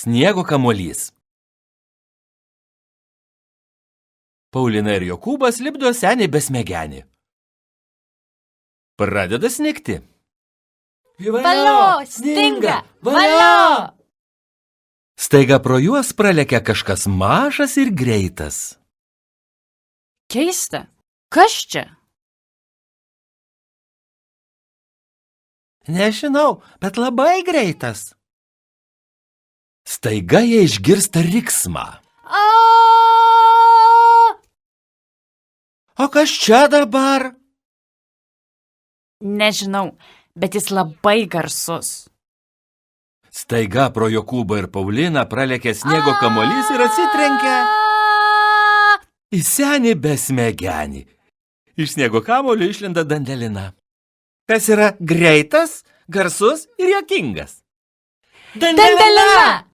Sniego kamuolys. Paulina ir Jokūbas lipdo senį besmegenį. Pradeda snigti. Valio, sninga, valio! Staiga pro juos pralekia kažkas mažas ir greitas. Keista, kas čia? Nežinau, bet labai greitas. Staiga jie išgirsta riksmą. O kas čia dabar? Nežinau, bet jis labai garsus. Staiga pro Jokūbą ir Pauliną pralekia sniego kamuolys ir atsitrenkia į senį besmegenį. Iš sniego kamuolio išlenda Dandelina. Kas yra greitas, garsus ir juokingas? Dandelina!